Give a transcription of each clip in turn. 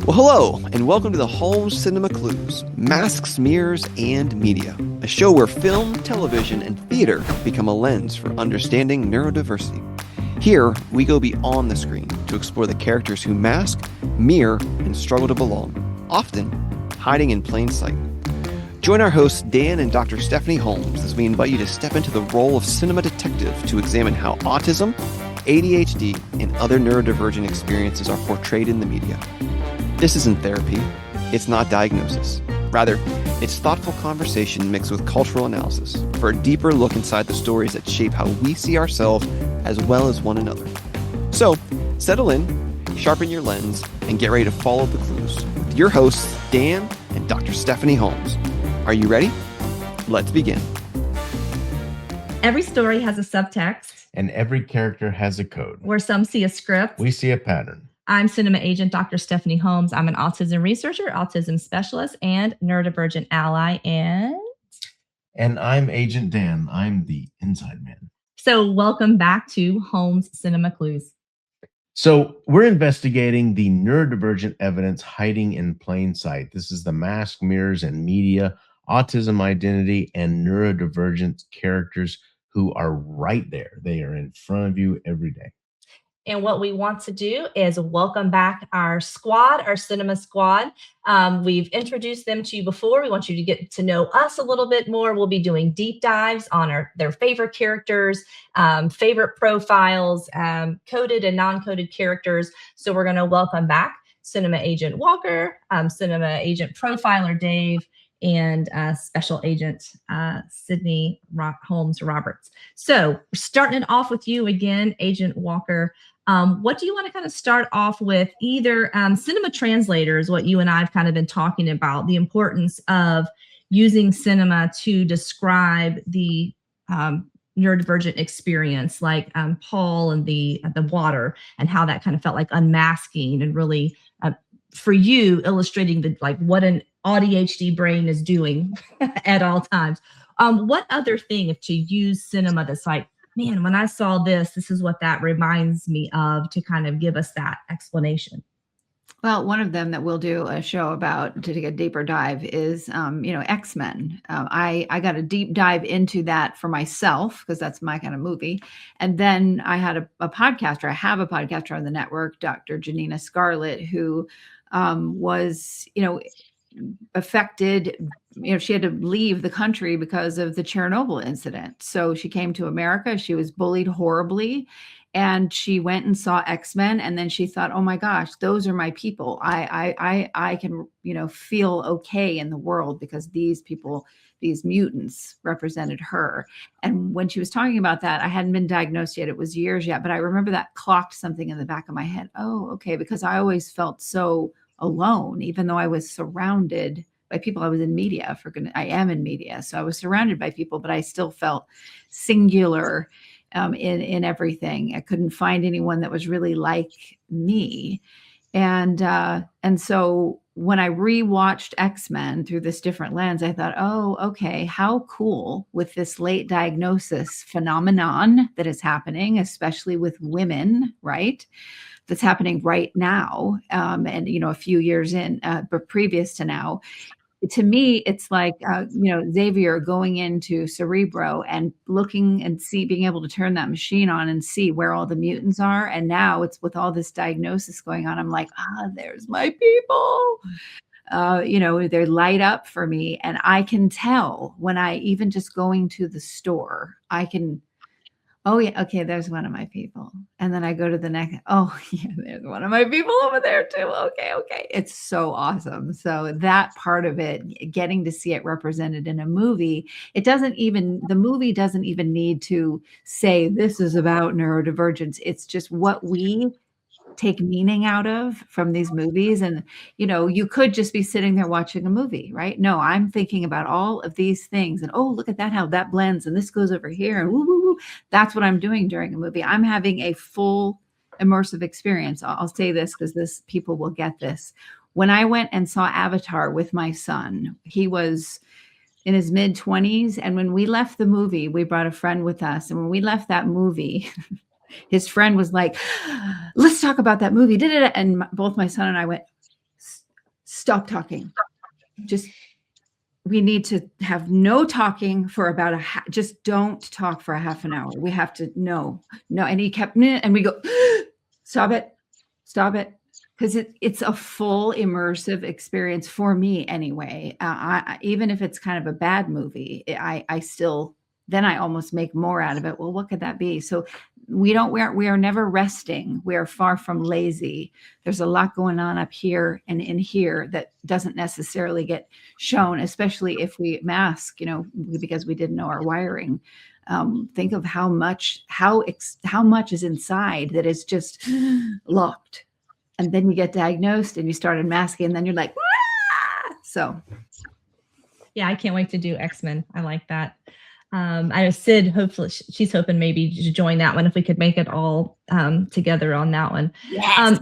Well, hello, and welcome to the Holmes Cinema Clues, Masks, Mirrors, and Media, a show where film, television, and theater become a lens for understanding neurodiversity. Here, we go beyond the screen to explore the characters who mask, mirror, and struggle to belong, often hiding in plain sight. Join our hosts Dan and Dr. Stephanie Holmes as we invite you to step into the role of cinema detective to examine how autism, ADHD, and other neurodivergent experiences are portrayed in the media. This isn't therapy. It's not diagnosis. Rather, it's thoughtful conversation mixed with cultural analysis for a deeper look inside the stories that shape how we see ourselves as well as one another. So, settle in, sharpen your lens, and get ready to follow the clues with your hosts, Dan and Dr. Stephanie Holmes. Are you ready? Let's begin. Every story has a subtext. And every character has a code. Where some see a script. We see a pattern. I'm cinema agent Dr. Stephanie Holmes. I'm an autism researcher, autism specialist, and neurodivergent ally. And I'm Agent Dan. I'm the inside man. So welcome back to Holmes Cinema Clues. So we're investigating the neurodivergent evidence hiding in plain sight. This is the mask, mirrors, and media, autism identity, and neurodivergent characters who are right there. They are in front of you every day. And what we want to do is welcome back our squad, our cinema squad. We've introduced them to you before. We want you to get to know us a little bit more. We'll be doing deep dives on their favorite characters, favorite profiles, coded and non-coded characters. So we're going to welcome back Cinema Agent Walker, Cinema Agent Profiler Dave, and Special Agent Sydney Holmes Roberts. So we're starting it off with you again, Agent Walker. What do you want to kind of start off with? Either cinema translator is what you and I have kind of been talking about, the importance of using cinema to describe the neurodivergent experience, like Paul and the water, and how that kind of felt like unmasking and really, for you, illustrating the what an ADHD brain is doing at all times. What other thing, if to use cinema that's like, man, when I saw this is what that reminds me of, to kind of give us that explanation? Well, one of them that we'll do a show about to take a deeper dive is, X-Men. I got a deep dive into that for myself because that's my kind of movie. And then I had a podcaster. I have a podcaster on the network, Dr. Janina Scarlett, who was, affected. She had to leave the country because of the Chernobyl incident. So she came to America. She was bullied horribly. And she went and saw X-Men, and then she thought, "Oh my gosh, those are my people. I can, feel okay in the world because these people, these mutants, represented her." And when she was talking about that, I hadn't been diagnosed yet; it was years yet. But I remember that clocked something in the back of my head. Oh, okay, because I always felt so alone, even though I was surrounded by people. I was in media. I am in media, so I was surrounded by people, but I still felt singular. In everything. I couldn't find anyone that was really like me. And so when I rewatched X-Men through this different lens, I thought, oh, okay, how cool with this late diagnosis phenomenon that is happening, especially with women, right? That's happening right now. And, a few years in, but previous to now. To me, it's like, Xavier going into Cerebro and looking and being able to turn that machine on and see where all the mutants are. And now it's with all this diagnosis going on. I'm like, there's my people. They light up for me. And I can tell when I even just going to the store, oh yeah, okay, there's one of my people. And then I go to the next, oh yeah, there's one of my people over there too. Okay. It's so awesome. So that part of it, getting to see it represented in a movie, the movie doesn't even need to say this is about neurodivergence. It's just what we take meaning out of from these movies. And, you could just be sitting there watching a movie, right? No, I'm thinking about all of these things and, oh, look at that, how that blends. And this goes over here and woo, woo, woo. That's what I'm doing during a movie. I'm having a full immersive experience. I'll say this because people will get this. When I went and saw Avatar with my son, he was in his mid-20s. And when we left the movie, we brought a friend with us. And when we left that movie, his friend was like, let's talk about that movie. And both my son and I went, stop talking. Just, we need to have no talking for about just don't talk for a half an hour. We have to, no. And he kept, and we go, stop it. Because it's a full immersive experience for me anyway. Even if it's kind of a bad movie, I still, then I almost make more out of it. Well, what could that be? So we are never resting. We are far from lazy. There's a lot going on up here and in here that doesn't necessarily get shown, especially if we mask, because we didn't know our wiring. Think of how much is inside that is just locked. And then you get diagnosed and you started masking, and then you're like, ah! So. Yeah, I can't wait to do X-Men. I like that. I know Sid, hopefully she's hoping maybe to join that one if we could make it all together on that one. Yes.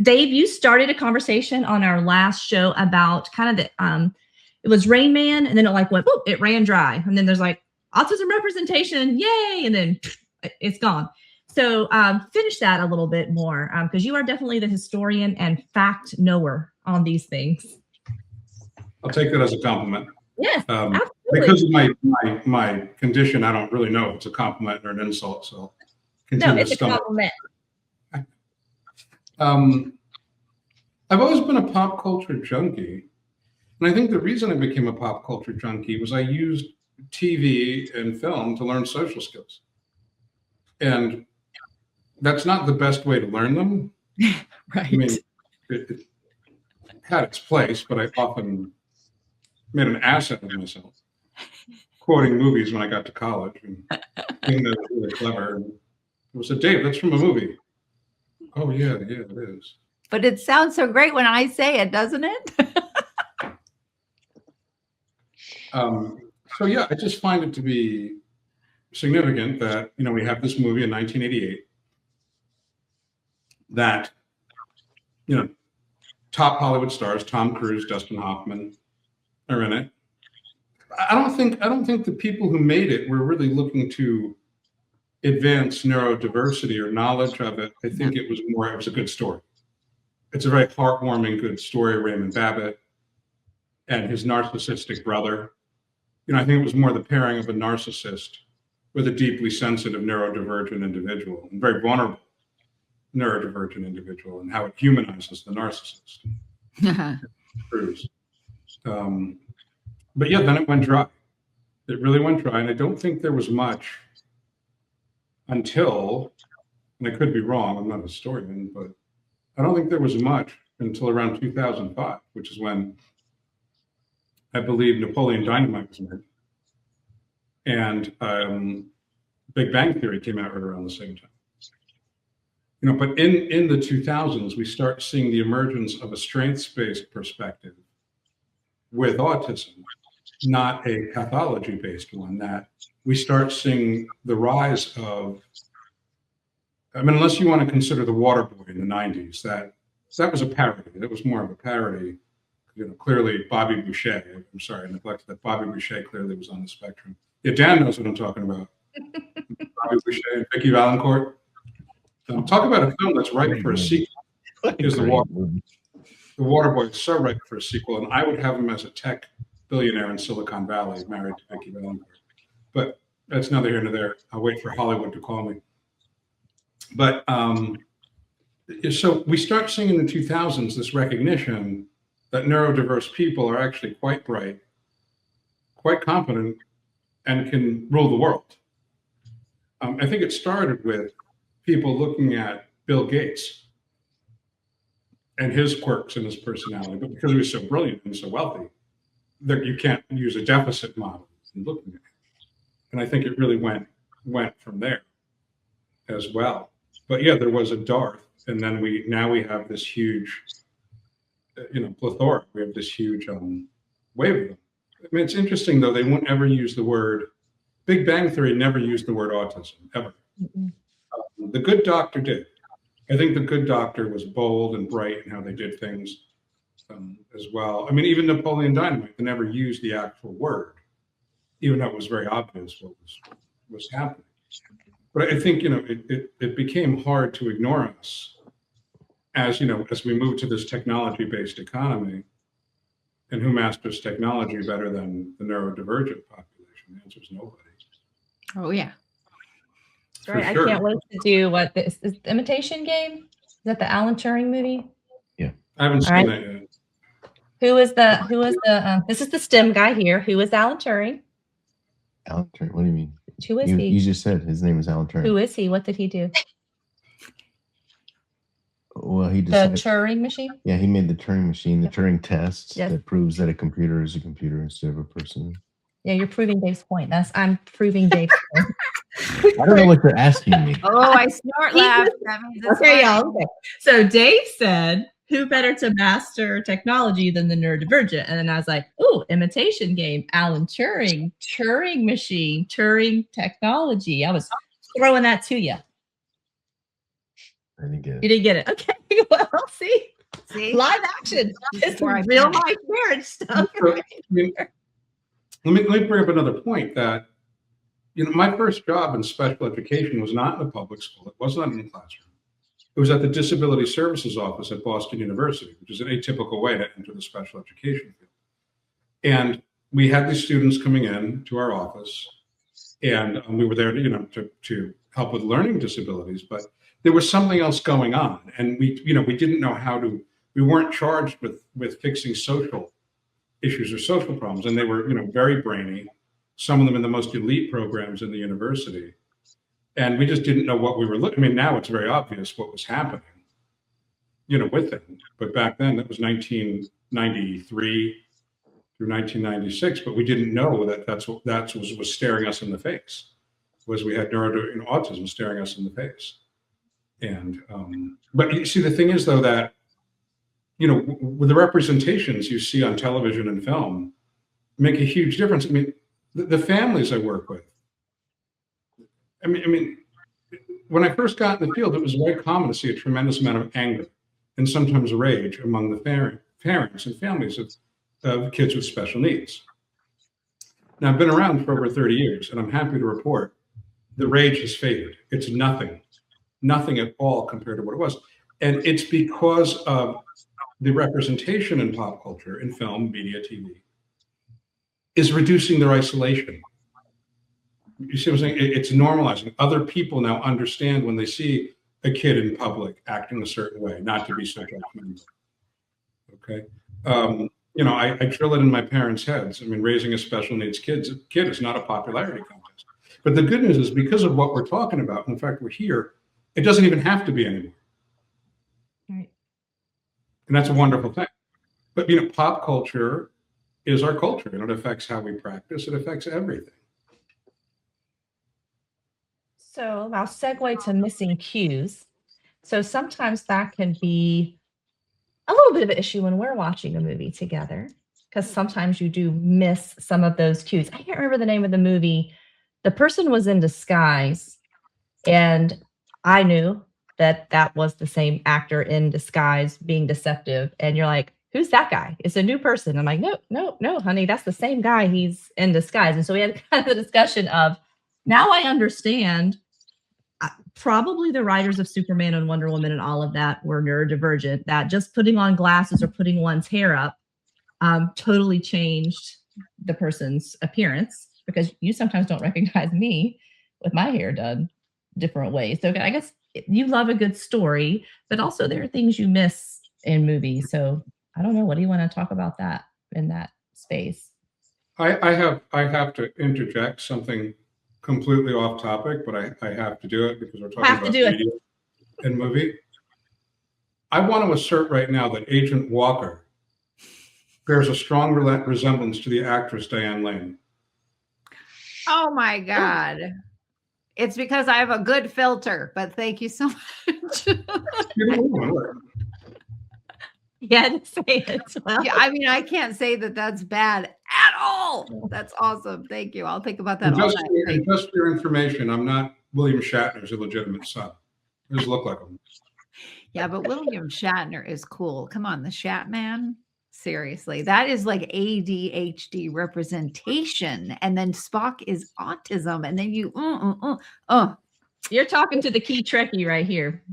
Dave, you started a conversation on our last show about kind of the, it was Rain Man, and then it like went, whoop, it ran dry. And then there's like autism representation, yay. And then it's gone. So finish that a little bit more, because you are definitely the historian and fact knower on these things. I'll take that as a compliment. Yes, absolutely. Because of my condition, I don't really know if it's a compliment or an insult. So no, it's a compliment. I've always been a pop culture junkie. And I think the reason I became a pop culture junkie was I used TV and film to learn social skills. And that's not the best way to learn them. Right. I mean, it had its place, but I often made an ass out of myself quoting movies when I got to college and being that was really clever. And it was Dave, that's from a movie. Oh yeah, it is. But it sounds so great when I say it, doesn't it? So yeah, I just find it to be significant that, we have this movie in 1988 that, top Hollywood stars, Tom Cruise, Dustin Hoffman are in it. I don't think the people who made it were really looking to advance neurodiversity or knowledge of it. I think it was a good story. It's a very heartwarming, good story. Raymond Babbitt and his narcissistic brother. I think it was more the pairing of a narcissist with a deeply sensitive neurodivergent individual, and very vulnerable neurodivergent individual, and how it humanizes the narcissist. Cruise. But yeah, then it went dry. It really went dry, and I don't think there was much until, and I could be wrong, I'm not a historian, but I don't think there was much until around 2005, which is when I believe Napoleon Dynamite was made. And Big Bang Theory came out right around the same time. But in the 2000s, we start seeing the emergence of a strengths-based perspective with autism, not a pathology-based one, that we start seeing the rise of, unless you want to consider The Waterboy in the 90s, that was a parody. That was more of a parody. Clearly Bobby Boucher, I'm sorry, I neglected that. Bobby Boucher clearly was on the spectrum. Yeah, Dan knows what I'm talking about. Bobby Boucher and Vicky Valancourt. Talk about a film that's ripe for a sequel. Is The Waterboy. The Waterboy is so ripe for a sequel, and I would have him as a tech billionaire in Silicon Valley, married to Vicky Valancourt. But that's neither here nor there. I'll wait for Hollywood to call me. But so we start seeing in the 2000s this recognition that neurodiverse people are actually quite bright, quite competent, and can rule the world. I think it started with people looking at Bill Gates and his quirks and his personality, but because he was so brilliant and so wealthy, that you can't use a deficit model in looking at it. And I think it really went from there as well. But yeah, there was a dearth, and then now we have this huge, plethora. We have this huge wave of them. It's interesting though, they won't ever use the word. Big Bang Theory never used the word autism ever. Mm-hmm. The Good Doctor did. I think The Good Doctor was bold and bright in how they did things as well. Even Napoleon Dynamite, they never used the actual word, even though it was very obvious what was happening. But I think, it became hard to ignore us as you know, as we move to this technology-based economy, and who masters technology better than the neurodivergent population? The answer is nobody. Oh yeah. That's right. Sure. I can't wait to do what this is. The Imitation Game. Is that the Alan Turing movie? I haven't seen right. that yet. Who is the this is the STEM guy here. Who is Alan Turing? Alan Turing. What do you mean? Who is You he? just said his name is Alan Turing. Who is he? What did he do? Well, he The decided. Turing machine? Yeah, he made the Turing machine, the Turing test Yes. that proves that a computer is a computer instead of a person. Yeah, you're proving Dave's point. I'm proving Dave's point. I don't know what you're asking me. Oh, I snort laugh. That means it's Okay, fine. y'all. Okay. So Dave said, who better to master technology than the neurodivergent? And then I was like, ooh, Imitation Game, Alan Turing, Turing machine, Turing technology. I was throwing that to you. I didn't get You it. didn't get it. Okay. Well, see, See? live action. It's Before I real panic. life marriage stuff. So, I mean, let me bring up another point that, you know, my first job in special education was not in a public school. It was not in the classroom. It was at the Disability Services Office at Boston University, which is an atypical way to enter the special education field. And we had these students coming in to our office, and we were there to, you know, to help with learning disabilities, but there was something else going on, and we didn't know how to. We weren't charged with fixing social issues or social problems, and they were, you know, very brainy. Some of them in the most elite programs in the university, and we just didn't know what we were looking. I mean, now it's very obvious what was happening, you know, with them. But back then, that was 1993 through 1996. But we didn't know that that's what was staring us in the face. Was we had autism staring us in the face. And but you see, the thing is, though, that, you know, with the representations you see on television and film make a huge difference. I mean, the families I work with. I mean, when I first got in the field, it was very common to see a tremendous amount of anger and sometimes rage among the parents and families of kids with special needs. Now, I've been around for over 30 years, and I'm happy to report the rage has faded. It's nothing at all compared to what it was. And it's because of the representation in pop culture, in film, media, TV, is reducing their isolation. You see what I'm saying? It's normalizing. Other people now understand when they see a kid in public acting a certain way, not to be so judgmental. Okay. You know, I drill it in my parents' heads. I mean, raising a special needs kid is not a popularity contest. But the good news is, because of what we're talking about, in fact, we're here, it doesn't even have to be anymore. Right. And that's a wonderful thing. But, you know, pop culture is our culture, and it affects how we practice. It affects everything. So I'll segue to missing cues. So sometimes that can be a little bit of an issue when we're watching a movie together, because sometimes you do miss some of those cues. I can't remember the name of the movie. The person was in disguise, and I knew that was the same actor in disguise being deceptive. And you're like, who's that guy? It's a new person. I'm like, no, honey, that's the same guy. He's in disguise. And so we had kind of a discussion of, now I understand. Probably the writers of Superman and Wonder Woman and all of that were neurodivergent, that just putting on glasses or putting one's hair up totally changed the person's appearance, because you sometimes don't recognize me with my hair done different ways. So I guess you love a good story, but also there are things you miss in movies. So I don't know. What do you want to talk about that in that space? I have to interject something completely off topic, but I have to do it because we're talking about media and movie. I want to assert right now that Agent Walker bears a strong resemblance to the actress Diane Lane. Oh my God. It's because I have a good filter, but thank you so much. Yeah, to say it. Well. Yeah, I mean, I can't say that that's bad at all. That's awesome. Thank you. I'll think about that all night. Just for your information, I'm not William Shatner's illegitimate son. I just look like him. Yeah, but William Shatner is cool. Come on, the Shat Man. Seriously, that is like ADHD representation, and then Spock is autism, and then you, You're talking to the key Trekkie right here.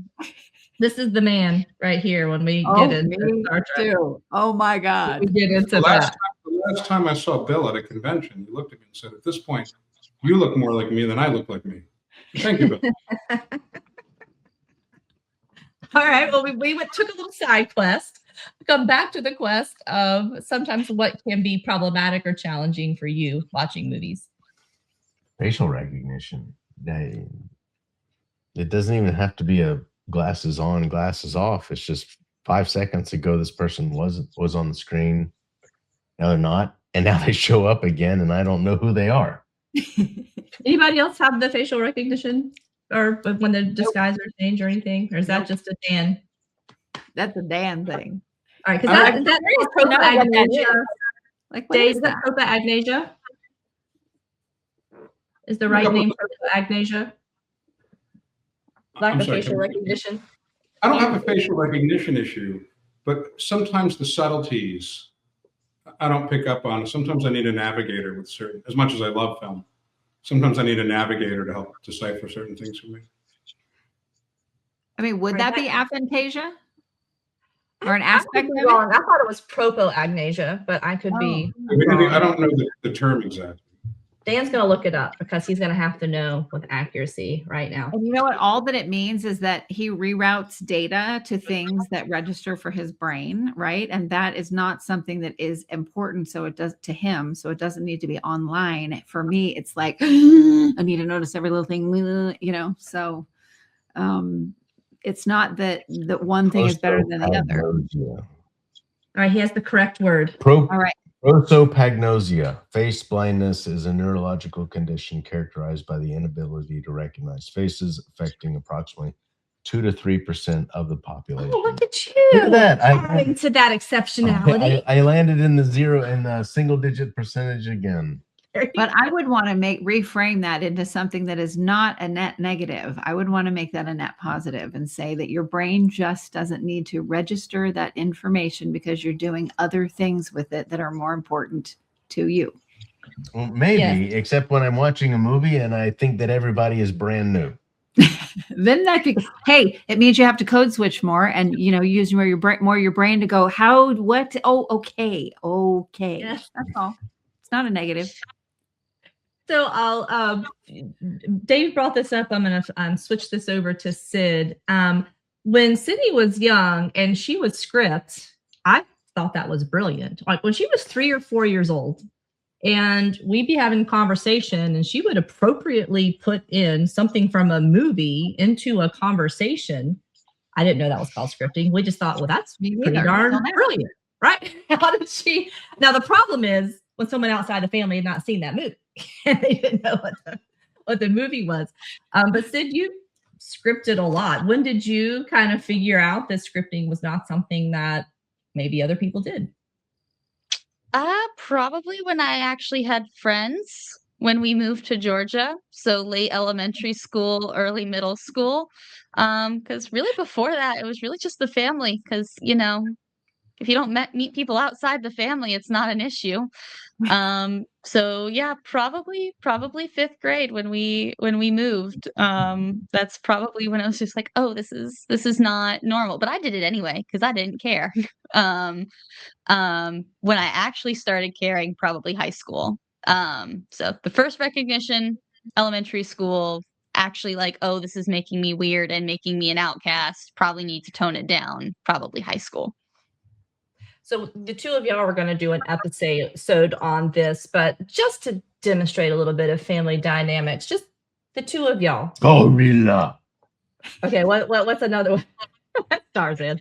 This is the man right here when we get into me Star Trek. too. Oh my God. We get into The that. last time I saw Bill at a convention, he looked at me and said, "At this point, you look more like me than I look like me." Thank you, Bill. All right. Well, we took a little side quest. Come back to the quest of sometimes what can be problematic or challenging for you watching movies. Facial recognition. It doesn't even have to be a glasses on, glasses off. It's just 5 seconds ago this person was on the screen. Now they're not, and now they show up again, and I don't know who they are. Anybody else have the facial recognition, or when the disguises change or anything, or is that just a Dan? That's a Dan thing. All right, because that is proto-agnasia. Like, Dave, is that proto-agnasia? Is the right name proto-agnasia? Lack of facial recognition. I don't have a facial recognition issue, but sometimes the subtleties I don't pick up on. Sometimes I need a navigator with certain, as much as I love film, sometimes I need a navigator to help decipher certain things for me. I mean, would that be aphantasia? Or an I aspect could be of wrong. it? I thought it was proto-agnasia, but I could be I wrong. don't know the term exactly. Dan's going to look it up because he's going to have to know with accuracy right now. And you know what? All that it means is that he reroutes data to things that register for his brain, right? And that is not something that is important. So it does to him. So it doesn't need to be online. For me, it's like, I need to notice every little thing, you know? So it's not that one thing is better than the other. All right. He has the correct word. All right. Prosopagnosia. Face blindness is a neurological condition characterized by the inability to recognize faces, affecting approximately 2 to 3% of the population. Oh, look at you! Look at that! Adding to that exceptionality. I landed in the single-digit percentage again. But I would want to reframe that into something that is not a net negative. I would want to make that a net positive and say that your brain just doesn't need to register that information because you're doing other things with it that are more important to you. Well, maybe, except when I'm watching a movie and I think that everybody is brand new. Then that could, hey, it means you have to code switch more and, you know, use more your brain to go, what? Oh, okay. Yes. That's all. It's not a negative. So I'll Dave brought this up. I'm going to switch this over to Sid. When Sydney was young and she was script, I thought that was brilliant. Like when she was 3 or 4 years old and we'd be having a conversation and she would appropriately put in something from a movie into a conversation. I didn't know that was called scripting. We just thought, well, that's pretty darn brilliant, right? How did she? Now, the problem is when someone outside the family had not seen that movie. And they didn't know what the movie was. But Sid, you scripted a lot. When did you kind of figure out that scripting was not something that maybe other people did? Probably when I actually had friends when we moved to Georgia. So late elementary school, early middle school. Because really before that, it was really just the family. Because, you know, if you don't meet people outside the family, it's not an issue. So yeah, probably 5th grade when we moved. That's probably when I was just like, oh, this is not normal. But I did it anyway because I didn't care. When I actually started caring, probably high school. So the first recognition, elementary school, actually like, oh, this is making me weird and making me an outcast. Probably need to tone it down. Probably high school. So the two of y'all are going to do an episode on this, but just to demonstrate a little bit of family dynamics, just the two of y'all. Gorilla. Okay, what's another one? Tarzan.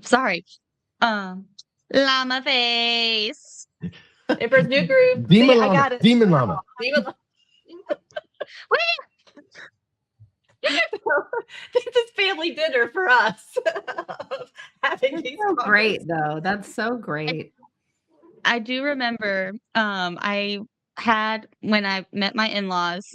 Sorry. Llama face. Emperor's New Groove. Demon Llama. I got it. Demon Llama. This family dinner for us. Having these so great though. That's so great. I do remember I had when I met my in-laws,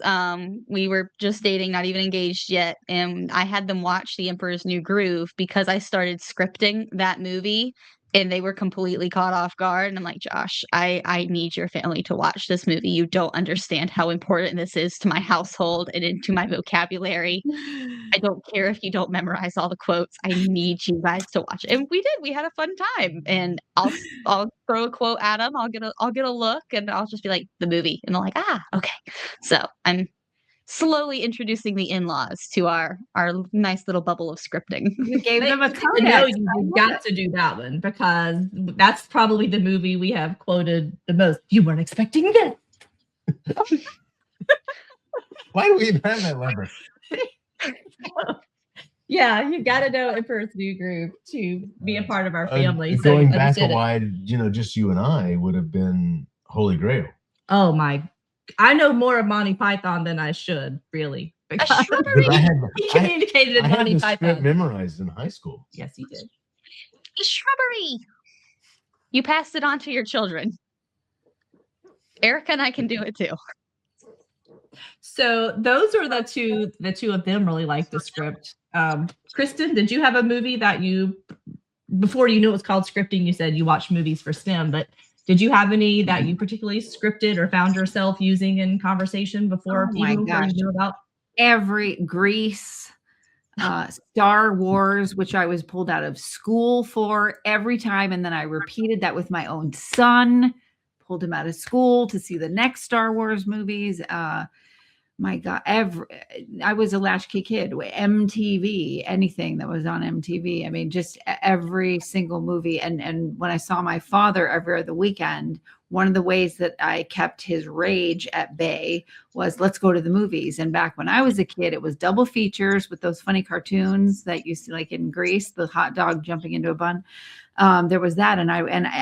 we were just dating, not even engaged yet, and I had them watch The Emperor's New Groove because I started scripting that movie and they were completely caught off guard. And I'm like, Josh, I need your family to watch this movie. You don't understand how important this is to my household and into my vocabulary. I don't care if you don't memorize all the quotes. I need you guys to watch it. And we did. We had a fun time. And I'll throw a quote at them. I'll get a look, and I'll just be like, the movie. And they're like, ah, okay. So I'm slowly introducing the in-laws to our nice little bubble of scripting. You gave them a No, codex. you've got to do that one because that's probably the movie we have quoted the most. You weren't expecting this. Why do we even have that lever? Yeah, you got to know Emperor's New Groove to be a part of our family. So Going you back a understand it. while, just you and I would have been Holy Grail. Oh my! I know more of Monty Python than I should, really. A Because shrubbery. he communicated in I had Monty the script Python. memorized in high school. Yes, he did. A shrubbery. You passed it on to your children. Erica and I can do it too. So those are the two of them really like the script. Kristen, did you have a movie that you, before you knew it was called scripting, you said you watched movies for STEM, but did you have any that you particularly scripted or found yourself using in conversation before, Oh my even before you gosh. knew about? Every Grease, Star Wars, which I was pulled out of school for every time. And then I repeated that with my own son, pulled him out of school to see the next Star Wars movies. My God, I was a latchkey kid. MTV, anything that was on MTV. I mean, just every single movie. And when I saw my father every other weekend, one of the ways that I kept his rage at bay was, let's go to the movies. And back when I was a kid, it was double features with those funny cartoons that you see, like in Grease, the hot dog jumping into a bun. There was that, and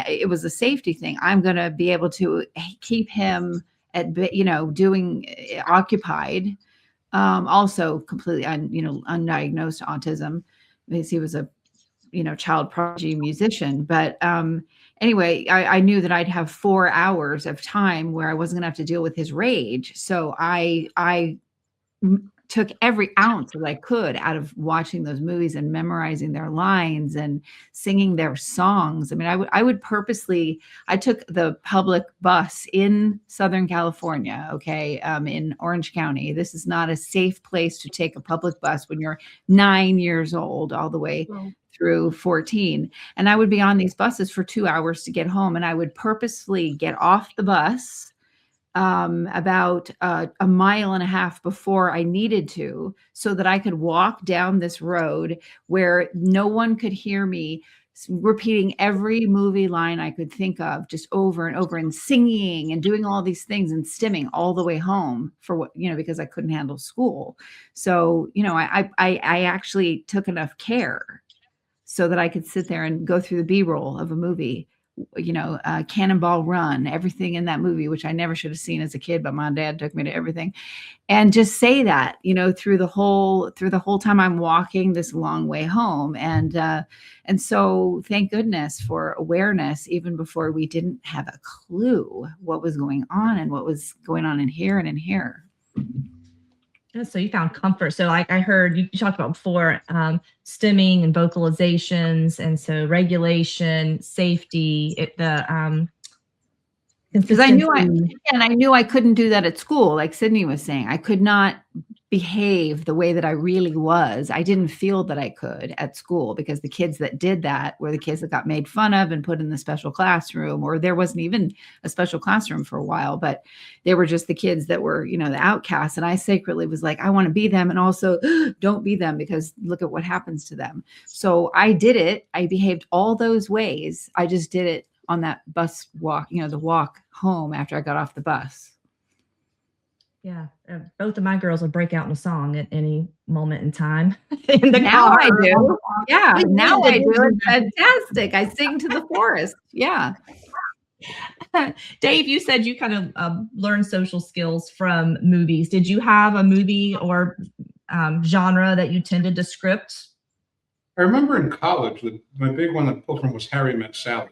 it was a safety thing. I'm going to be able to keep him at, doing occupied. Also completely undiagnosed autism, because he was a child prodigy musician. But anyway, I knew that I'd have 4 hours of time where I wasn't gonna have to deal with his rage. So I took every ounce that I could out of watching those movies and memorizing their lines and singing their songs. I mean, I would purposely, I took the public bus in Southern California, okay, in Orange County. This is not a safe place to take a public bus when you're 9 years old, all the way through 14. And I would be on these buses for 2 hours to get home. And I would purposely get off the bus about a mile and a half before I needed to, so that I could walk down this road where no one could hear me repeating every movie line I could think of, just over and over, and singing and doing all these things and stimming all the way home for because I couldn't handle school. So, I actually took enough care so that I could sit there and go through the B-roll of a movie, Cannonball Run, everything in that movie, which I never should have seen as a kid, but my dad took me to everything, and just say that, through the whole time I'm walking this long way home. And so thank goodness for awareness, even before we didn't have a clue what was going on and what was going on in here and in here. So you found comfort. So like I heard you talked about before, stimming and vocalizations, and so regulation, safety, because I knew I couldn't do that at school. Like Sydney was saying, I could not behave the way that I really was. I didn't feel that I could at school, because the kids that did that were the kids that got made fun of and put in the special classroom, or there wasn't even a special classroom for a while, but they were just the kids that were, the outcasts. And I sacredly was like, I want to be them. And also don't be them, because look at what happens to them. So I did it. I behaved all those ways. I just did it on that bus walk, the walk home after I got off the bus. Yeah, both of my girls will break out in a song at any moment in time. In the now car. I do. Yeah, now I do. It's fantastic. I sing to the forest. Yeah. Dave, you said you kind of learned social skills from movies. Did you have a movie or genre that you tended to script? I remember in college, my big one I pulled from was Harry Met Sally.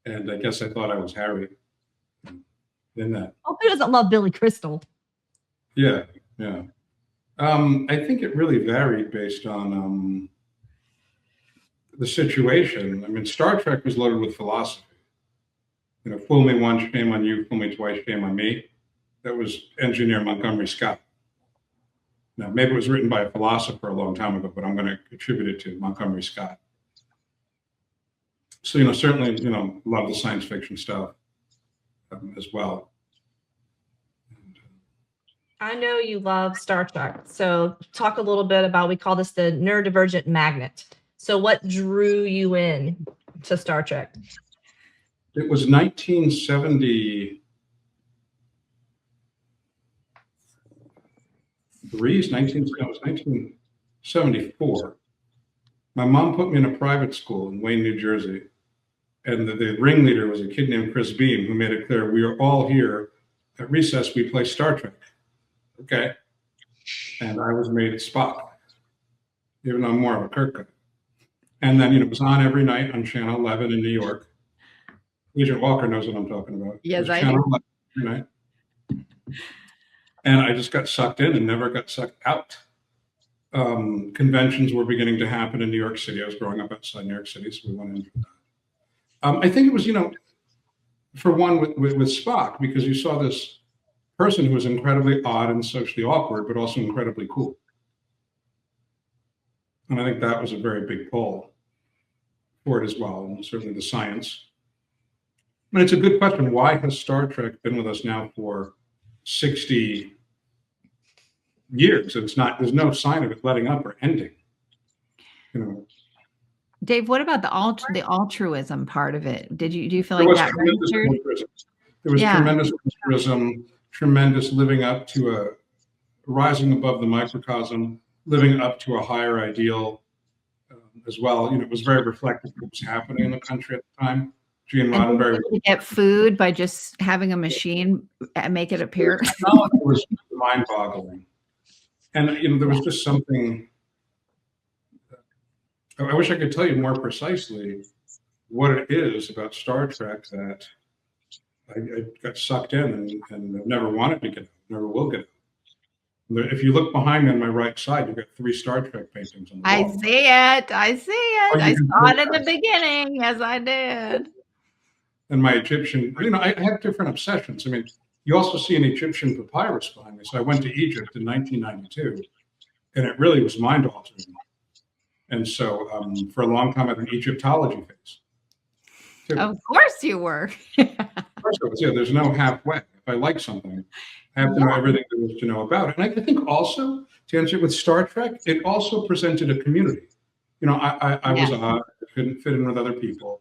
And I guess I thought I was Harry in that. Oh, who doesn't love Billy Crystal? Yeah. I think it really varied based on the situation. I mean, Star Trek was loaded with philosophy. You know, fool me once, shame on you. Fool me twice, shame on me. That was engineer Montgomery Scott. Now, maybe it was written by a philosopher a long time ago, but I'm going to attribute it to Montgomery Scott. So, you know, certainly, you know, love the science fiction stuff as well. I know you love Star Trek. So talk a little bit about, we call this the neurodivergent magnet. So what drew you in to Star Trek? It was 1973, 1974. My mom put me in a private school in Wayne, New Jersey. And the ringleader was a kid named Chris Beam, who made it clear, we are all here at recess, we play Star Trek. Okay. And I was made Spock, even though I'm more of a Kirk guy. And then, you know, it was on every night on Channel 11 in New York. Agent Walker knows what I'm talking about. Yes, I Channel do. 11 every night. And I just got sucked in and never got sucked out. Conventions were beginning to happen in New York City. I was growing up outside New York City, so we went in for that. I think it was, you know, for one with Spock, because you saw this person who was incredibly odd and socially awkward, but also incredibly cool. And I think that was a very big pull for it as well, and certainly the science. And it's a good question. Why has Star Trek been with us now for 60 years? It's not, there's no sign of it letting up or ending. You know, Dave, what about the altruism part of it? Do you feel there like was that tremendous registered? altruism. There was Yeah. tremendous altruism, tremendous living up to a rising above the microcosm, living up to a higher ideal as well. You know, it was very reflective of what was happening in the country at the time. Gene And Roddenberry. being able to get food by just having a machine make it appear. Technology was mind-boggling, and you know, there was just something. I wish I could tell you more precisely what it is about Star Trek that I got sucked in and I've never wanted to get out, never will get out. If you look behind me on my right side, you've got 3 Star Trek paintings on the I wall. see it. I see it. you I can saw see it in the that. beginning. Yes, I did. And my Egyptian, you know, I have different obsessions. I mean, you also see an Egyptian papyrus behind me. So I went to Egypt in 1992, and it really was mind-altering. And so for a long time, I had an Egyptology phase. Too. Of course you were. Of course I was, yeah, there's no halfway. If I like something, I have to know everything there is to know about it. And I think also, to answer it with Star Trek, it also presented a community. You know, I was odd, I couldn't fit in with other people.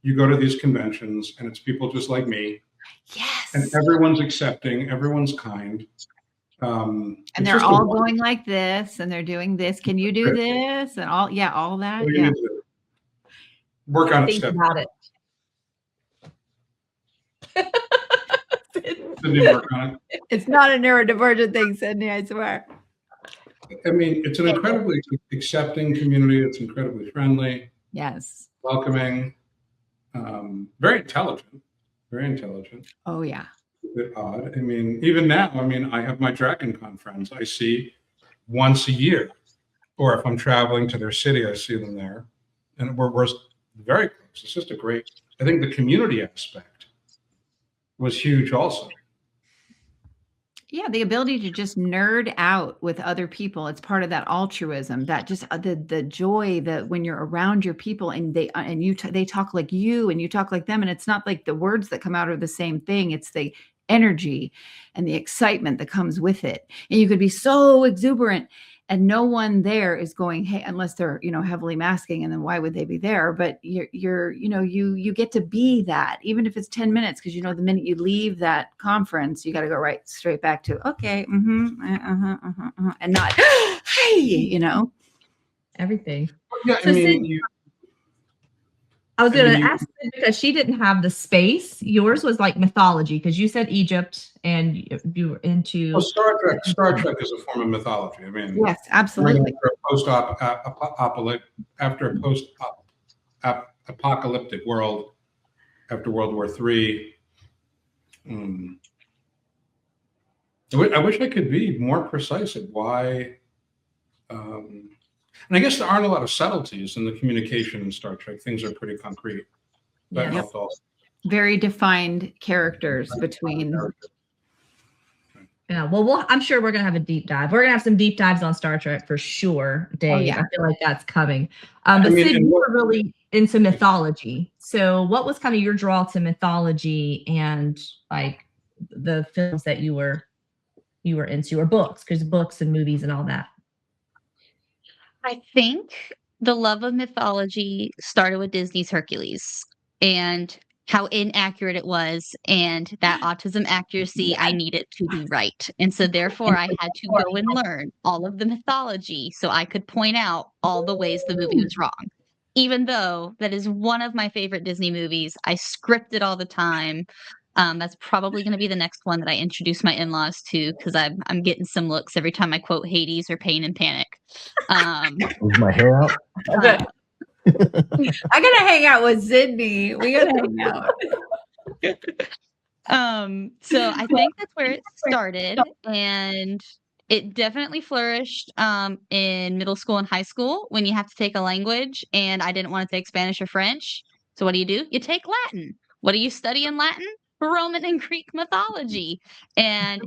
You go to these conventions, and it's people just like me. Yes. And everyone's accepting, everyone's kind. And they're all going like this, and they're doing this. Can you do this? And all, yeah, all that. Yeah. Work on it. Think about it. Sydney, work on it. It's not a neurodivergent thing, Sydney, I swear. I mean, it's an incredibly accepting community. It's incredibly friendly. Yes. Welcoming. Very intelligent. Very intelligent. Oh, yeah. A bit odd. I mean, even now, I mean, I have my DragonCon friends I see once a year. Or if I'm traveling to their city, I see them there. And we're very close. It's just a great, I think the community aspect was huge also. Yeah, the ability to just nerd out with other people. It's part of that altruism, that just the joy that when you're around your people and they talk like you and you talk like them, and it's not like the words that come out are the same thing. It's the energy and the excitement that comes with it. And you could be so exuberant and no one there is going, hey, unless they're, you know, heavily masking, and then why would they be there? But you're you know, you get to be that, even if it's 10 minutes, because you know the minute you leave that conference, you got to go right straight back to okay, and not hey, you know, everything. Yeah, So I mean, I was going to ask because she didn't have the space. Yours was like mythology, because you said Egypt and you were into. well, Star Trek is a form of mythology. I mean, yes, absolutely. After a post-apocalyptic world, after World War III. I wish I could be more precise at why And I guess there aren't a lot of subtleties in the communication in Star Trek. Things are pretty concrete. That helped also. Very defined characters between. Yeah, well, I'm sure we're going to have a deep dive. We're going to have some deep dives on Star Trek for sure, Dave. Oh, yeah. I feel like that's coming. But Sid, you were really into mythology. So what was kind of your draw to mythology and like the films that you were into, or books, because books and movies and all that? I think the love of mythology started with Disney's Hercules and how inaccurate it was, and that autism accuracy, I needed to be right. And so therefore I had to go and learn all of the mythology so I could point out all the ways the movie was wrong. Even though that is one of my favorite Disney movies, I script it all the time. That's probably going to be the next one that I introduce my in-laws to, because I'm getting some looks every time I quote Hades or Pain and Panic. Is my hair out? Okay. I gotta hang out with Sydney. We gotta hang out. So I think that's where it started, and it definitely flourished in middle school and high school when you have to take a language, and I didn't want to take Spanish or French. So what do? You take Latin. What do you study in Latin? Roman and Greek mythology. And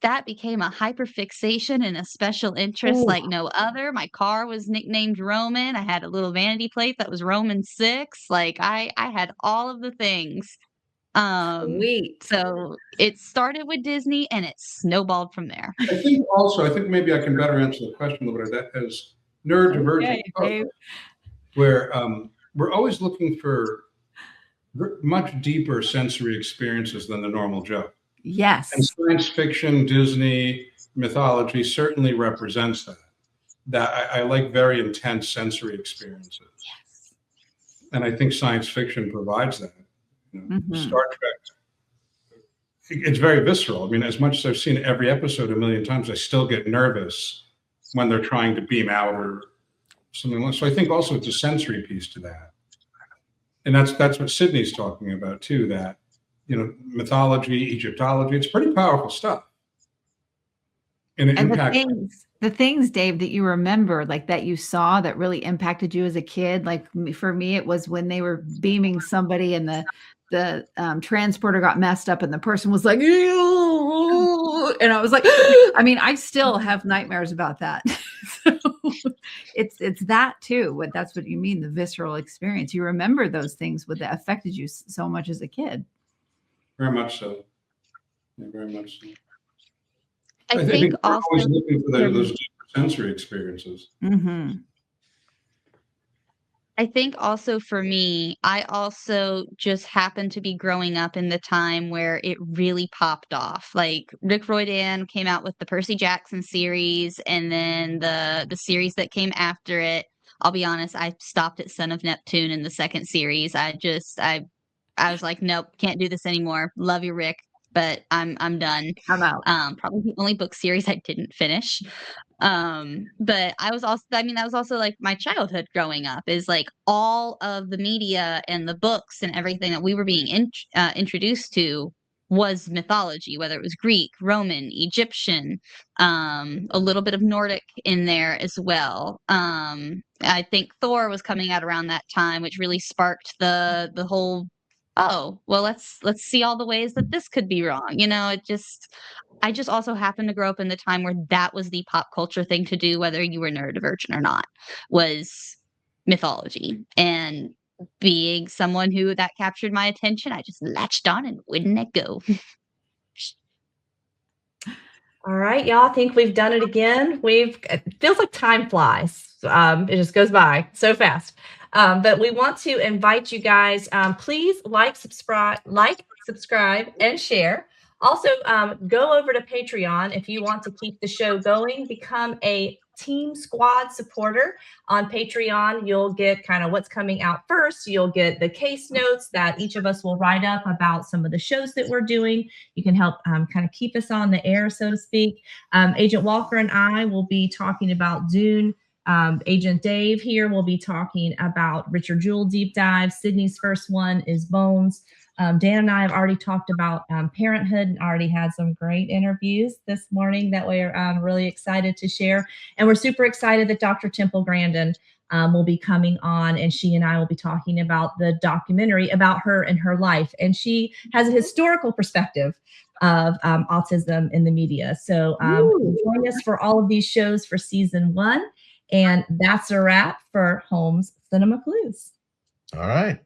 that became a hyperfixation and a special interest like no other. My car was nicknamed Roman. I had a little vanity plate that was Roman 6. Like I had all of the things. Sweet. So it started with Disney and it snowballed from there. I think maybe I can better answer the question a little bit as neurodivergent, where we're always looking for much deeper sensory experiences than the normal Joe. Yes. And science fiction, Disney, mythology certainly represents that. I like very intense sensory experiences. Yes. And I think science fiction provides that. Star Trek, it's very visceral. I mean, as much as I've seen every episode a million times, I still get nervous when they're trying to beam out or something like that. So I think also it's a sensory piece to that. And that's what Sydney's talking about too, that, mythology, Egyptology, it's pretty powerful stuff. And it impacts the things, Dave, that you remember, like that you saw that really impacted you as a kid. Like for me, it was when they were beaming somebody and the transporter got messed up and the person was like, ew! And I was like, I mean, I still have nightmares about that. So it's that too. That's what you mean, the visceral experience. You remember those things that affected you so much as a kid. Very much so. Yeah, very much so. I think we're also always looking for those deeper sensory experiences. Mm-hmm. I think also for me, I also just happened to be growing up in the time where it really popped off. Like Rick Roydan came out with the Percy Jackson series, and then the series that came after it. I'll be honest, I stopped at Son of Neptune in the second series. I was like, nope, can't do this anymore. Love you, Rick, but I'm done. I'm out. Probably the only book series I didn't finish. But that was also like my childhood growing up, is like all of the media and the books and everything that we were being introduced to was mythology, whether it was Greek, Roman, Egyptian, a little bit of Nordic in there as well. I think Thor was coming out around that time, which really sparked the whole, oh, well, let's see all the ways that this could be wrong. I just also happened to grow up in the time where that was the pop culture thing to do, whether you were neurodivergent or not, was mythology. And being someone who that captured my attention, I just latched on and wouldn't let go. All right, y'all. I think we've done it again. It feels like time flies. It just goes by so fast. But we want to invite you guys, please subscribe, and share. Also, go over to Patreon if you want to keep the show going. Become a Team Squad supporter on Patreon. You'll get kind of what's coming out first. You'll get the case notes that each of us will write up about some of the shows that we're doing. You can help kind of keep us on the air, so to speak. Agent Walker and I will be talking about Dune Agent Dave here will be talking about Richard Jewell deep dive. Sydney's first one is Bones. Dan and I have already talked about parenthood and already had some great interviews this morning that we're really excited to share. And we're super excited that Dr. Temple Grandin will be coming on, and she and I will be talking about the documentary about her and her life. And she has a historical perspective of autism in the media. So join us for all of these shows for season 1. And that's a wrap for Holmes Cinema Clues. All right.